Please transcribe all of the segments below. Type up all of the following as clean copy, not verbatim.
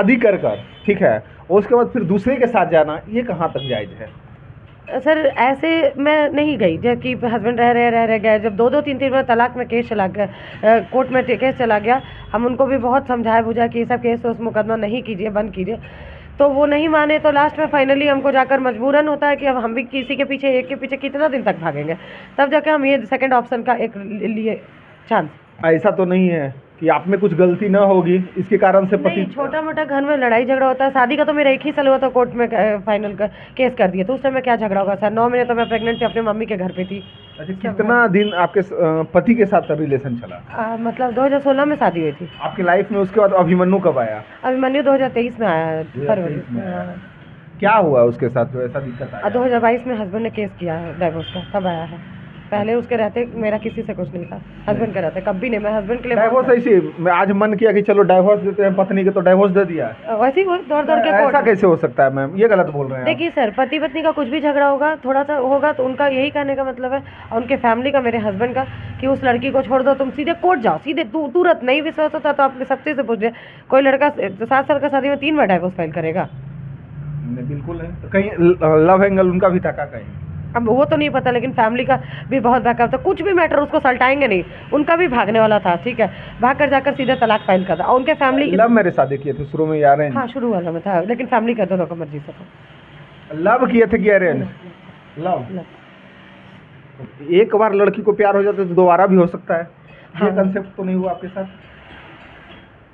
शादी कर ठीक है, उसके बाद फिर दूसरे के साथ जाना, ये कहाँ तक जायज़ है? सर ऐसे मैं नहीं गई जबकि हस्बैंड रह गए, जब 2-2 3-3 बार तलाक में केस चला गया, कोर्ट में केस चला गया, हम उनको भी बहुत समझाया बुझा कि ये सब केस उस मुकदमा नहीं कीजिए, बंद कीजिए, तो वो नहीं माने। तो लास्ट में फाइनली हमको जाकर मजबूरन होता है कि अब हम भी किसी के पीछे, एक के पीछे कितना दिन तक भागेंगे, तब जाके हम ये सेकंड ऑप्शन का एक लिए चांस। ऐसा तो नहीं है कि आप में कुछ गलती ना होगी इसके कारण से पति? छोटा मोटा घर में लड़ाई झगड़ा होता है, शादी का तो मेरा 1 ही साल हुआ था, कोर्ट में फाइनल का केस कर दिया, तो उस टाइम में क्या झगड़ा होगा सर? 9 महीने तो मैं प्रेग्नेंट थी, अपनी मम्मी के घर पे थी। अच्छा, कितना दिन आपके पति के साथ रिलेशन चला? मतलब 2016 में शादी हुई थी। आपकी लाइफ में उसके बाद अभिमन्यु कब आया? अभिमन्यु 2023 में आया है, फरवरी में। क्या हुआ उसके साथ जो ऐसा दिक्कत आया? 2022 में हस्बैंड ने केस किया है डाइवोर्स का, तब आया है। पहले उसके रहते मेरा किसी से कुछ नहीं था, हस्बैंड के रहते कभी नहीं, मैं हस्बैंड के लिए डाइवोर्स ऐसे मैं आज मन किया कि चलो डाइवोर्स देते हैं पत्नी के, तो डाइवोर्स दे दिया। वैसे ही वो दौड़ के ऐसा कैसे हो सकता है मैम? ये गलत बोल रहे हैं। देखिए सर, पति पत्नी का कुछ भी झगड़ा होगा, थोड़ा सा होगा, तो उनका यही कहने का मतलब है, और उनके फैमिली का, मेरे हस्बैंड का, कि उस लड़की को छोड़ दो, तुम सीधे कोर्ट जाओ, सीधे तुरंत। नहीं विश्वास होता तो आपने सबसे से पूछ लिया, कोई लड़का 7 साल का शादी में 3 बार डाइवोर्स फाइल करेगा? बिल्कुल है। कहीं लव एंगल उनका भी था कहीं? अब वो तो नहीं पता, लेकिन फैमिली का भी बहुत बैकअप था, कुछ भी मैटर उसको सलटाएंगे नहीं, उनका भी भागने वाला था, ठीक है, भाग कर जाकर सीधे तलाक फाइल कर था। और उनके फैमिली लव मैरिज शादी किए थे शुरू में या अरेंज? हाँ, शुरू वाला में था, लेकिन फैमिली का दोनों का मर्जी से था। लव किए थे कि अरेंज? लव। एक बार लड़की को प्यार हो जाता है तो दोबारा भी हो सकता है। हाँ। ये कंसेप्ट तो नहीं हुआ आपके साथ?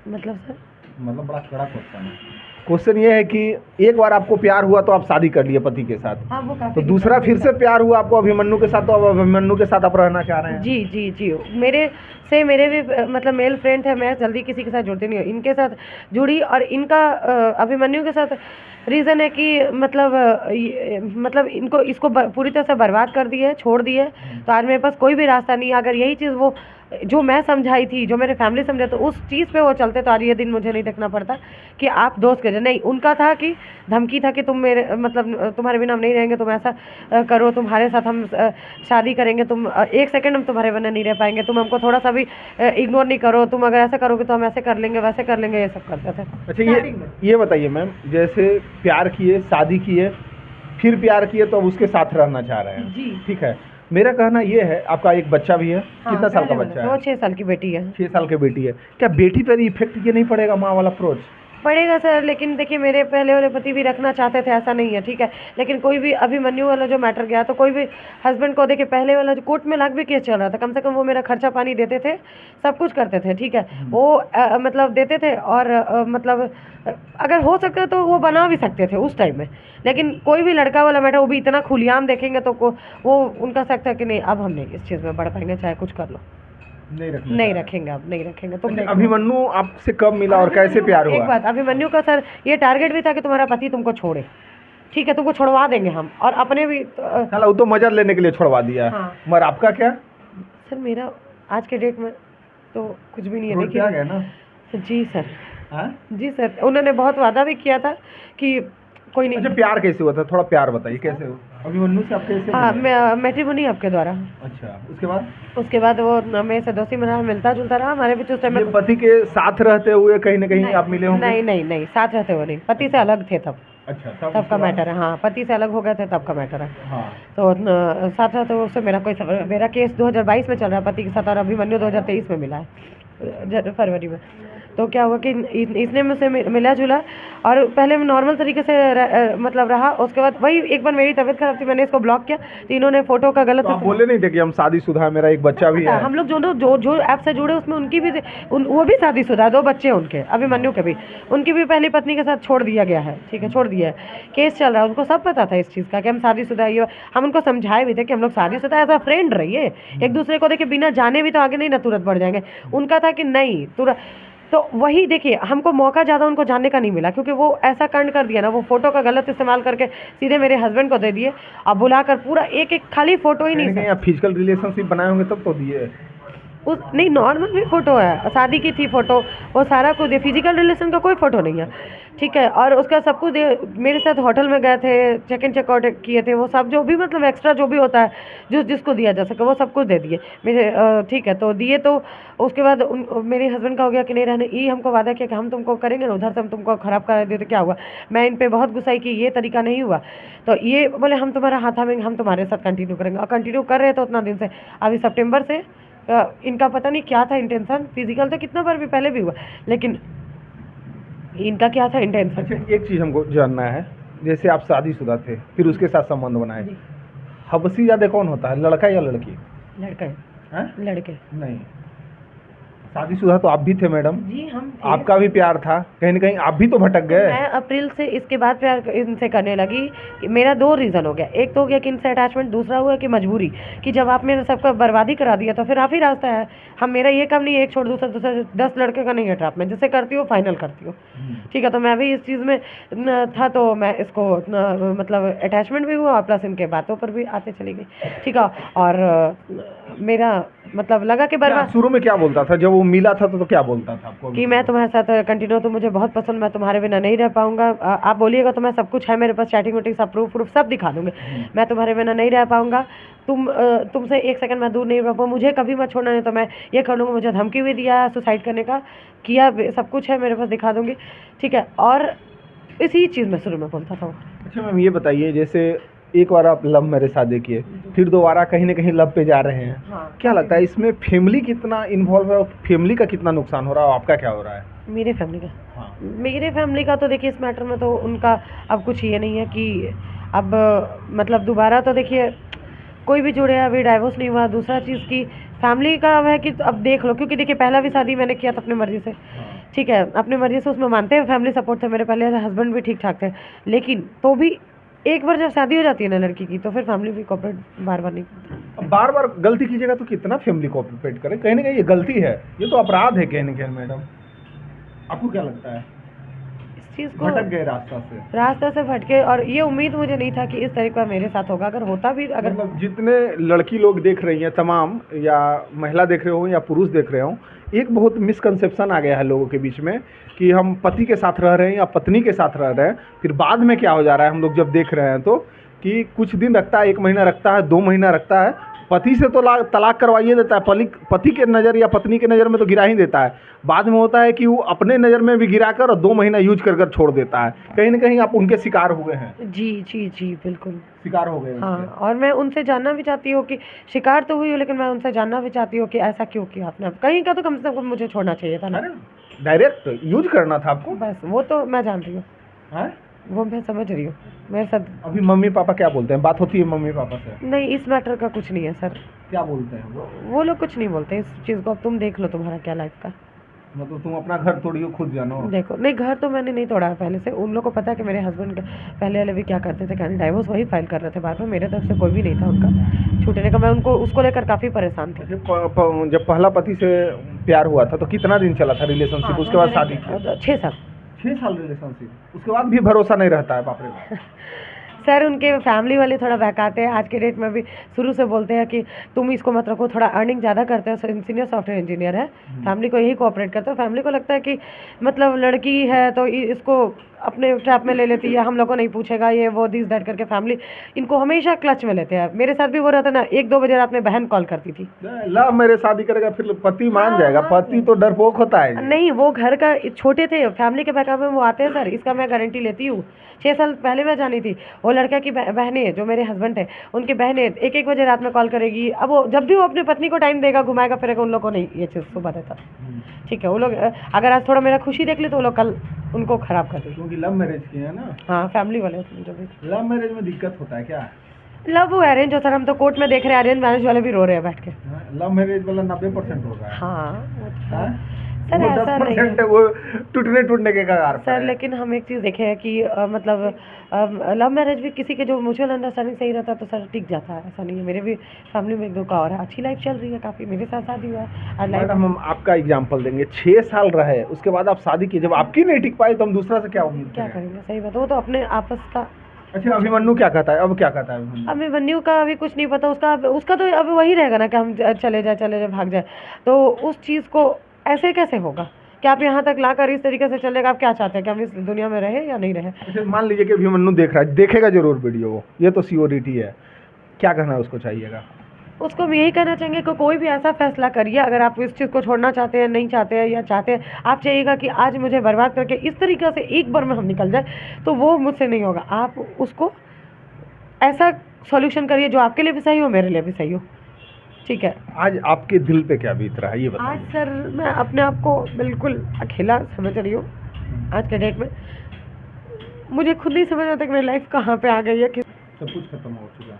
मतलब सर, मतलब बड़ा कड़ा क्वेश्चन है। क्वेश्चन ये है कि एक बार आपको प्यार हुआ तो आप शादी कर लिए पति के साथ। हाँ, वो तो दूसरा फिर से प्यार हुआ आपको अभिमन्यु के साथ, तो अब अभिमन्यु के साथ आप रहना चाह रहे हैं? जी जी जी, मेरे भी मतलब मेल फ्रेंड है, मैं जल्दी किसी के साथ जुड़ती नहीं हूँ, इनके साथ जुड़ी, और इनका अभिमन्यु के साथ रीज़न है कि मतलब इनको इसको पूरी तरह से बर्बाद कर दिए, छोड़ दिए, तो आज मेरे पास कोई भी रास्ता नहीं है। अगर यही चीज़ वो जो मैं समझाई थी, जो मेरे फैमिली समझा, तो उस चीज़ पे वो चलते तो आज ये दिन मुझे नहीं देखना पड़ता कि आप दोस्त के नहीं। उनका था कि धमकी था कि तुम मेरे मतलब तुम्हारे बिना हम नहीं रहेंगे, तुम ऐसा करो, तुम्हारे साथ हम शादी करेंगे, तुम 1 सेकंड हम तुम्हारे बिना नहीं रह पाएंगे, तुम हमको थोड़ा सा भी इग्नोर नहीं करो, तुम अगर ऐसा करोगे तो हम ऐसे कर लेंगे, वैसे कर लेंगे, ये सब करते थे। अच्छा, ये बताइए मैम, जैसे प्यार किए, शादी किए, फिर प्यार किए, तो अब उसके साथ रहना चाह रहे हैं जी, ठीक है। मेरा कहना ये है, आपका एक बच्चा भी है। हाँ, कितना साल का बच्चा है? 6 साल की बेटी है। 6 साल की बेटी है। क्या बेटी पर इफेक्ट ये नहीं पड़ेगा माँ वाला अप्रोच? पड़ेगा सर, लेकिन देखिए मेरे पहले वाले पति भी रखना चाहते थे, ऐसा नहीं है, ठीक है, लेकिन कोई भी अभिमन्यु वाला जो मैटर गया, तो कोई भी हस्बैंड को देखिए, पहले वाला जो कोर्ट में लाख भी केस चल रहा था, कम से कम वो मेरा खर्चा पानी देते थे, सब कुछ करते थे, ठीक है, वो मतलब देते थे, और मतलब अगर हो सकता तो वो बना भी सकते थे उस टाइम में, लेकिन कोई भी लड़का वाला मैटर वो भी इतना खुलेआम देखेंगे तो वो उनका सकता है कि नहीं, अब हम नहीं इस चीज़ में बढ़ पाएंगे, चाहे कुछ कर लो, नहीं रखेंगे, अब नहीं रखेंगे। तुम अभिमन्यु आपसे कब मिला और कैसे प्यार हुआ? एक बात, अभिमन्यु का सर ये टारगेट भी था कि तुम्हारा पति तुमको छोड़े, ठीक है, तुमको छोड़वा देंगे हम, और अपने भी वो तो मजा लेने के लिए छोड़वा दिया। हाँ। मगर आपका क्या? सर मेरा आज के डेट में तो कुछ भी नहीं है, देखिए ना। जी सर। हाँ? जी सर, उन्होंने बहुत वादा भी किया था कि कोई नहीं। अच्छा, प्यार कैसे हुआ था? थोड़ा प्यार बताइए, कैसे हुआ अभिमन्यु से आप कैसे? हाँ, मैट्रिमोनी आपके द्वारा। अच्छा, उसके बाद वो मेरे से दोस्ती में रहा, मिलता जुलता रहा, हमारे बीच उस टाइम में। पति के साथ रहते हुए कहीं ना कहीं आप मिले होंगे? नहीं, साथ रहते हुए नहीं, पति से अलग थे तब। अच्छा, तब का मैटर है। हाँ, पति से अलग हो गए थे, तब का मैटर है। हाँ। तो साथ रहते हुए उससे मेरा केस 2022 में चल रहा है पति के साथ, और अभिमन्यु 2023 में मिला है, फरवरी में। तो क्या हुआ कि इसने मुझसे मिला जुला, और पहले नॉर्मल तरीके से मतलब रहा, उसके बाद वही एक बार मेरी तबीयत खराब थी, मैंने इसको ब्लॉक किया, तो इन्होंने फोटो का गलत। तो आप बोले नहीं थे कि हम शादीशुदा है, मेरा एक बच्चा भी है? हम लोग जो ऐप से जुड़े उसमें उनकी भी वो भी शादीशुदा, 2 बच्चे उनके, अभिमन्यु के भी, उनकी भी पहली पत्नी के साथ छोड़ दिया गया है, ठीक है, छोड़ दिया है, केस चल रहा है, उनको सब पता था इस चीज़ का कि हम शादीशुदा। ये हम उनको समझाए भी थे कि हम लोग शादीशुदा, एज अ फ्रेंड रहिए, एक दूसरे को देखिए, बिना जाने भी तो आगे नहीं ना तुरंत बढ़ जाएंगे। उनका था कि नहीं तुरंत, तो वही देखिए, हमको मौका ज़्यादा उनको जानने का नहीं मिला, क्योंकि वो ऐसा कांड कर दिया ना, वो फोटो का गलत इस्तेमाल करके सीधे मेरे हस्बैंड को दे दिए, अब बुलाकर पूरा एक खाली फोटो ही नहीं, आप फिजिकल रिलेशनशिप बनाए होंगे तब तो दिए। नहीं, नॉर्मल भी फोटो है, शादी की थी फोटो, वो सारा कुछ, फिजिकल रिलेशन का कोई फोटो नहीं है, ठीक है। और उसका सब कुछ मेरे साथ होटल में गए थे, चेक इन चेकआउट किए थे, वो सब जो भी मतलब एक्स्ट्रा जो भी होता है जो जिसको दिया जा सके वो सब कुछ दे दिए मेरे। ठीक है, तो दिए तो उसके बाद मेरे हस्बैंड का हो गया कि नहीं रहने, ये हमको वादा किया कि हम तुमको करेंगे ना, उधर से हम तुमको ख़राब करा दिए तो क्या हुआ। मैं इन पे बहुत गुस्साई कि ये तरीका नहीं हुआ, तो ये बोले हम तुम्हारा हाथ थामेंगे, हम तुम्हारे साथ कंटिन्यू करेंगे। और कंटिन्यू कर रहे थे उतना दिन से। अभी सितंबर से इनका पता नहीं क्या था इंटेंशन, फिजिकल तो कितना बार भी पहले भी हुआ, लेकिन इनका क्या था इंटेंशन। अच्छा, एक चीज़ हमको जानना है, जैसे आप शादीशुदा थे फिर उसके साथ संबंध बनाए, हबसी ज़्यादा कौन होता है, लड़का या लड़की? लड़का हैं? लड़के नहीं, शादीशुदा तो आप भी थे मैडम, जी हम थे। आपका भी प्यार था, कहीं ना कहीं आप भी तो भटक गए। मैं अप्रैल से इसके बाद प्यार इनसे करने लगी। कि मेरा 2 रीज़न हो गया, एक तो हो गया कि इनसे अटैचमेंट, दूसरा हुआ कि मजबूरी, कि जब आप मेरे सबका बर्बादी करा दिया तो फिर आप ही रास्ता है। हम मेरा ये काम नहीं है एक छोड़ दूसरा दूसरा 10 लड़के का नहीं है ट्रैप में, जिससे करती हो फाइनल करती हो। ठीक है, तो मैं भी इस चीज़ में था, तो मैं इसको मतलब अटैचमेंट भी हुआ और प्लस इनके बातों पर भी आते चली गई। ठीक है, और मेरा मतलब लगा कि बर्बाद। शुरू में क्या बोलता था जब वो मिला था तो क्या बोलता था आपको? कि मैं तुम्हारे साथ कंटिन्यू, तुम मुझे बहुत पसंद, मैं तुम्हारे बिना नहीं रह पाऊंगा। आप बोलिएगा तो मैं सब कुछ है मेरे पास, चैटिंग वेटिंग सब प्रूफ सब दिखा दूंगी। मैं तुम्हारे बिना नहीं रह पाऊंगा, तुमसे एक सेकंड मैं दूर नहीं रह पाऊँ, मुझे कभी मत छोड़ना, नहीं तो मैं ये कर लूँगा। मुझे धमकी भी दिया सुसाइड करने का, किया, सब कुछ है मेरे पास, दिखा दूंगी। ठीक है, और इसी चीज़ में शुरू में बोलता था वो। अच्छा मैम, ये बताइए, जैसे एक बार आप लव मैरिज शादी किए, फिर दोबारा कहीं ना कहीं लव पे जा रहे हैं, हाँ। क्या लगता है इसमें फैमिली कितना इन्वॉल्व है और फैमिली का कितना नुकसान हो रहा है, और आपका क्या हो रहा है? मेरे फैमिली का हाँ। मेरे फैमिली का तो देखिए इस मैटर में तो उनका अब कुछ ये नहीं है कि अब मतलब दोबारा तो देखिए कोई भी जुड़े, अभी डाइवोर्स नहीं हुआ। दूसरा चीज़ की फैमिली का अब है कि अब देख लो, क्योंकि देखिए पहला भी शादी मैंने किया था अपनी मर्जी से। ठीक है, अपनी मर्जी से, उसमें मानते हैं फैमिली सपोर्ट था, मेरे पहले हस्बैंड भी ठीक ठाक थे, लेकिन तो भी एक बार जब शादी हो जाती है ना लड़की की, तो फिर फैमिली भी कोऑपरेट बार बार नहीं करती। अब बार बार गलती कीजिएगा तो कितना फैमिली कोऑपरेट करे, कहीं ना कहीं ये गलती है, ये तो अपराध है कहीं ना कहीं। मैडम आपको क्या लगता है? इस चीज़ को भटक गए रास्ता से भटके, और ये उम्मीद मुझे नहीं था कि इस तरह का मेरे साथ होगा। अगर होता भी, अगर मतलब जितने लड़की लोग देख रही हैं तमाम, या महिला देख रहे हो या पुरुष देख रहे हो, एक बहुत मिसकंसेप्शन आ गया है लोगों के बीच में कि हम पति के साथ रह रहे हैं या पत्नी के साथ रह रहे हैं, फिर बाद में क्या हो जा रहा है हम लोग जब देख रहे हैं तो, कि कुछ दिन रखता है, 1 महीना रखता है, 2 महीना रखता है, पति से तो तलाक करवाइए देता है, पति के नज़र या पत्नी के नज़र में तो गिरा ही देता है, बाद में होता है कि वो अपने नज़र में भी गिरा कर और 2 महीना यूज कर कर छोड़ देता है। कहीं ना कहीं आप उनके शिकार हुए हैं। जी जी जी बिल्कुल शिकार हो गए। हाँ, और मैं उनसे जानना भी चाहती हूँ कि शिकार तो हुई हूँ, लेकिन मैं उनसे जानना भी चाहती हूँ कि ऐसा क्यों किया आपने। कहीं का तो कम से कम मुझे छोड़ना चाहिए था ना, डायरेक्ट यूज करना था आपको। बस वो तो मैं जान रही हूँ, वो मैं समझ रही हूँ। मेरे साथ अभी मम्मी पापा क्या बोलते हैं, बात होती है मम्मी पापा से? नहीं, इस मैटर का कुछ नहीं है सर। क्या बोलते हैं वो लोग कुछ नहीं बोलते इस चीज़ को। अब तुम देख लो तुम्हारा क्या लाइफ का। मतलब तुम अपना घर तोड़ियो खुद जानो। देखो, नहीं घर तो मैंने नहीं तोड़ा है पहले से। उन लोग को पता है कि मेरे हस्बैंड पहले वाले भी क्या करते थे, कहने डाइवोर्स वही फाइल कर रहे थे बाद में, मेरे तरफ से कोई भी नहीं था उनका छूटने का। मैं उनको उसको लेकर काफ़ी परेशान थी। जब पहला पति से प्यार हुआ था तो कितना दिन चला था रिलेशनशिप? उसके बाद शादी? 6 साल। 6 साल रिलेशनशिप, उसके बाद भी भरोसा नहीं रहता है? बाप रे बाप। सर उनके फैमिली वाले थोड़ा बहकाते हैं, आज के डेट में भी शुरू से बोलते हैं कि तुम इसको मत रखो, थोड़ा अर्निंग ज़्यादा करते हैं, सीनियर सॉफ्टवेयर इंजीनियर है, फैमिली को यही कोऑपरेट करते हैं। फैमिली को लगता है कि मतलब लड़की है तो इसको अपने ट्रैप में ले लेती है, हम लोग को नहीं पूछेगा, ये वो दिस दैट करके फैमिली इनको हमेशा क्लच में लेते हैं। मेरे साथ भी वो रहता ना, 1-2 बजे रात में बहन कॉल करती थी, ला मेरे शादी करेगा, फिर पति मान जाएगा। पति तो डरपोक होता है। नहीं, वो घर का छोटे थे, फैमिली के बैकअप में वो आते हैं सर, इसका मैं गारंटी लेती हूँ। 6 साल पहले मैं जानी थी, वो लड़का की बहनें जो मेरे हस्बैंड है उनकी बहनें 1-1 बजे रात में कॉल करेगी। अब वो जब भी वो अपनी पत्नी को टाइम देगा, घुमाएगा फिरेगा, उन लोग को नहीं ये चीज़ सुबह देता। ठीक है, वो लोग अगर आज थोड़ा मेरा खुशी देख ले तो वो लोग कल उनको खराब कर देंगे, क्योंकि लव मैरिज की है ना। हाँ, फैमिली वाले जो भी। लव मैरिज में दिक्कत होता है क्या? लव वो अरेंज होता है, हम तो कोर्ट में देख रहे हैं अरेंज मैरिज वाले भी रो रहे हैं बैठ के। लव मैरिज वाला 90% होगा। हाँ सर, वो ऐसा नहीं 10% है, वो टूटने के कगार पर सर। है। लेकिन हम एक चीज़ देखे हैं कि मतलब लव मैरिज भी किसी के जो म्यूचुअल अंडरस्टैंडिंग सही रहता है तो सर टिक जाता है, ऐसा नहीं है। मेरे भी फैमिली में 1-2 का और है, अच्छी लाइफ चल रही है काफ़ी, मेरे साथ शादी हुआ है। मैडम हम आपका एग्जांपल देंगे, 6 साल रहे, उसके बाद आप शादी की, जब आपकी नहीं टिक पाई तो हम दूसरा से क्या उम्मीद क्या करेंगे? सही बात है, वो तो अपने आपस का। अच्छा, अभिमन्यु क्या कहता है? अब क्या कहता है अभिमन्यु? अभिमन्यु का अभी कुछ नहीं पता, उसका तो अब वही रहेगा ना कि हम चले जाए भाग जाए, तो उस चीज़ को ऐसे कैसे होगा? कि आप यहाँ तक लाकर इस तरीके से चलेगा, आप क्या चाहते हैं कि हम इस दुनिया में रहे या नहीं रहे? जैसे मान लीजिए कि अभिमन्यु देख रहा है, देखेगा जरूर वीडियो वो, ये तो सियोरिटी है, क्या कहना है उसको चाहिएगा? उसको हम यही कहना चाहेंगे कि कोई भी ऐसा फैसला करिए, अगर आप इस चीज़ को छोड़ना चाहते हैं, नहीं चाहते हैं, या चाहते हैं आप चाहिएगा कि आज मुझे बर्बाद करके इस तरीके से एक बार में हम निकल जाए, तो वो मुझसे नहीं होगा। आप उसको ऐसा सॉल्यूशन करिए जो आपके लिए भी सही हो, मेरे लिए भी सही हो, ठीक है? आज आपके दिल पे क्या बीत रहा है ये आज बताइए। सर मैं अपने आप को बिल्कुल अकेला समझ रही हूँ आज के डेट में। मुझे खुद नहीं समझ आता कि मेरी लाइफ कहाँ पे आ गई है कि सब कुछ खत्म हो चुका,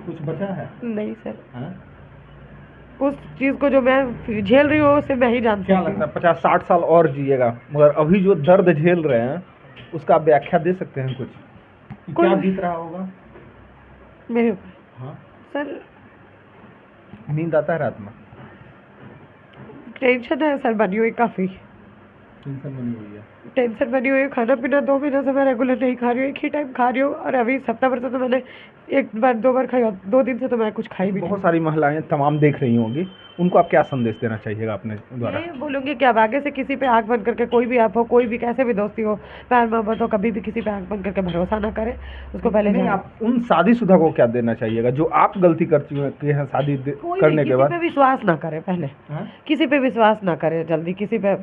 कुछ बचा है? नहीं सर, हाँ? उस चीज़ को जो मैं झेल रही हूँ उसे मैं ही जानती क्या हूँ। लगता है 50-60 साल और जिएगा, मगर अभी जो दर्द झेल रहे हैं उसका आप व्याख्या दे सकते हैं कुछ कि क्या कोई- बीत रहा होगा? मेरे ऊपर हाँ, सर नींद आता है रात में? टेंशन है सर, बनी हुई काफ़ी टेंशन बनी हुई है। टेंशन बनी हुई है। खाना पीना 2 महीने से मैं रेगुलर नहीं खा रही हूँ, एक ही टाइम खा रही हूँ, और अभी सप्ताह भर से तो मैंने 1 बार 2 बार खाई, और 2 दिन से तो मैं कुछ खाई भी नहीं। बहुत सारी महिलाएं तमाम देख रही होंगी, उनको आप क्या संदेश देना चाहिएगा अपने द्वारा? ये बोलूँगी कि अब आगे से किसी पे आँख बंद करके, कोई भी आप हो, कोई भी कैसे भी दोस्ती हो, प्यार मोहब्बत हो, कभी भी किसी पे आँख बंद करके भरोसा ना करें। उसको पहले नहीं, जाने। आप उन शादीशुदा को क्या देना चाहिएगा जो आप गलती करती हैं शादी कोई भी करने के किसी बाद? पे विश्वास ना करे, पहले हाँ? किसी पे विश्वास ना करे जल्दी, किसी पे